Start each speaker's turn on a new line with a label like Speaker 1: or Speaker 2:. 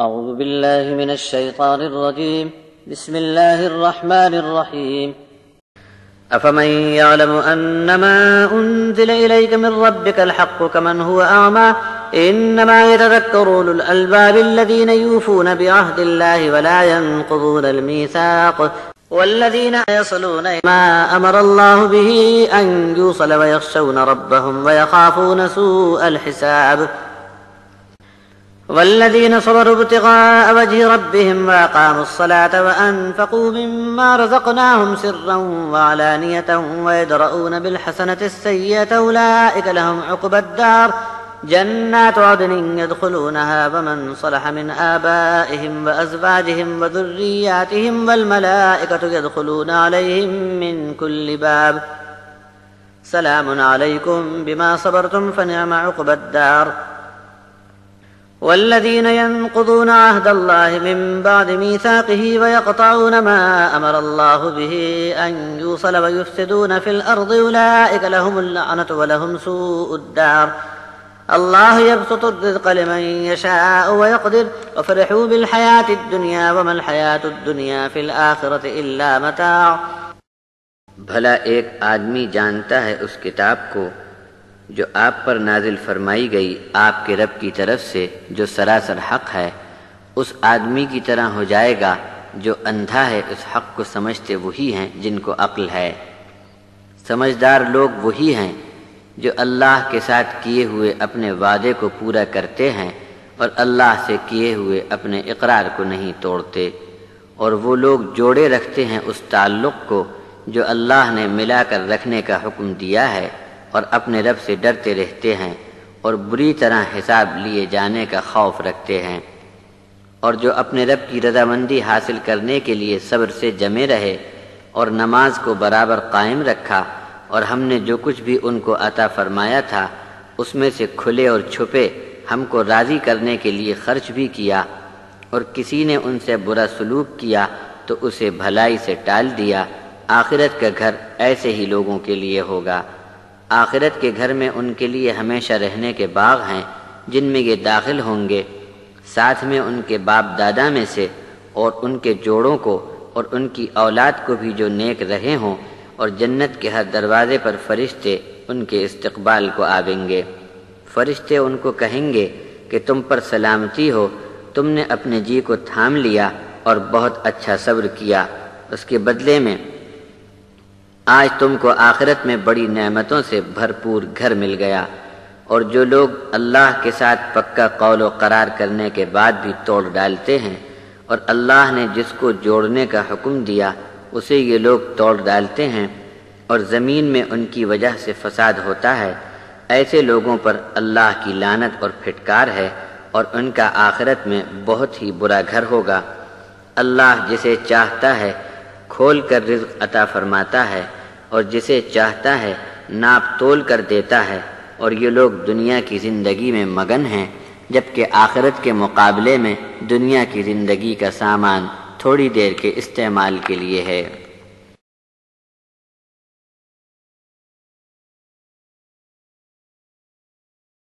Speaker 1: أعوذ بالله من الشيطان الرجيم بسم الله الرحمن الرحيم أفمن يعلم أنما أنزل إليك من ربك الحق كمن هو أعمى إنما يتذكر أولو الألباب الذين يوفون بعهد الله ولا ينقضون الميثاق والذين يصلون ما أمر الله به أن يوصل ويخشون ربهم ويخافون سوء الحساب والذين صبروا ابتغاء وجه ربهم وأقاموا الصلاة وأنفقوا مما رزقناهم سرا وعلانية ويدرؤون بالحسنة السيئة أولئك لهم عقبى الدار جنات عدن يدخلونها ومن صلح من آبائهم وأزواجهم وذرياتهم والملائكة يدخلون عليهم من كل باب سلام عليكم بما صبرتم فنعم عقبى الدار والذين ينقضون عهد الله من بعد ميثاقه ويقطعون ما أمر الله به أن يوصل ويفسدون في الأرض أولئك لهم اللعنة ولهم سوء الدار الله يبسط الرزق لمن يشاء ويقدر وفرحوا بالحياة الدنيا وما الحياة الدنيا في الآخرة إلا متاع۔
Speaker 2: بھلا ایک آدمی جانتا ہے اس کتاب کو جو آپ پر نازل فرمائی گئی آپ کے رب کی طرف سے جو سراسر حق ہے، اس آدمی کی طرح ہو جائے گا جو اندھا ہے۔ اس حق کو سمجھتے وہی ہیں جن کو عقل ہے۔ سمجھدار لوگ وہی ہیں جو اللہ کے ساتھ کیے ہوئے اپنے وعدے کو پورا کرتے ہیں اور اللہ سے کیے ہوئے اپنے اقرار کو نہیں توڑتے، اور وہ لوگ جوڑے رکھتے ہیں اس تعلق کو جو اللہ نے ملا کر رکھنے کا حکم دیا ہے، اور اپنے رب سے ڈرتے رہتے ہیں اور بری طرح حساب لیے جانے کا خوف رکھتے ہیں، اور جو اپنے رب کی رضامندی حاصل کرنے کے لیے صبر سے جمے رہے اور نماز کو برابر قائم رکھا، اور ہم نے جو کچھ بھی ان کو عطا فرمایا تھا اس میں سے کھلے اور چھپے ہم کو راضی کرنے کے لیے خرچ بھی کیا، اور کسی نے ان سے برا سلوک کیا تو اسے بھلائی سے ٹال دیا۔ آخرت کا گھر ایسے ہی لوگوں کے لیے ہوگا۔ آخرت کے گھر میں ان کے لیے ہمیشہ رہنے کے باغ ہیں جن میں یہ داخل ہوں گے، ساتھ میں ان کے باپ دادا میں سے اور ان کے جوڑوں کو اور ان کی اولاد کو بھی جو نیک رہے ہوں، اور جنت کے ہر دروازے پر فرشتے ان کے استقبال کو آویں گے۔ فرشتے ان کو کہیں گے کہ تم پر سلامتی ہو، تم نے اپنے جی کو تھام لیا اور بہت اچھا صبر کیا، اس کے بدلے میں آج تم کو آخرت میں بڑی نعمتوں سے بھرپور گھر مل گیا۔ اور جو لوگ اللہ کے ساتھ پکا قول و قرار کرنے کے بعد بھی توڑ ڈالتے ہیں، اور اللہ نے جس کو جوڑنے کا حکم دیا اسے یہ لوگ توڑ ڈالتے ہیں، اور زمین میں ان کی وجہ سے فساد ہوتا ہے، ایسے لوگوں پر اللہ کی لعنت اور پھٹکار ہے، اور ان کا آخرت میں بہت ہی برا گھر ہوگا۔ اللہ جسے چاہتا ہے کھول کر رزق عطا فرماتا ہے، اور جسے چاہتا ہے ناپ تول کر دیتا ہے، اور یہ لوگ دنیا کی زندگی میں مگن ہیں، جبکہ آخرت کے مقابلے میں دنیا کی زندگی کا سامان تھوڑی دیر کے استعمال کے لیے ہے۔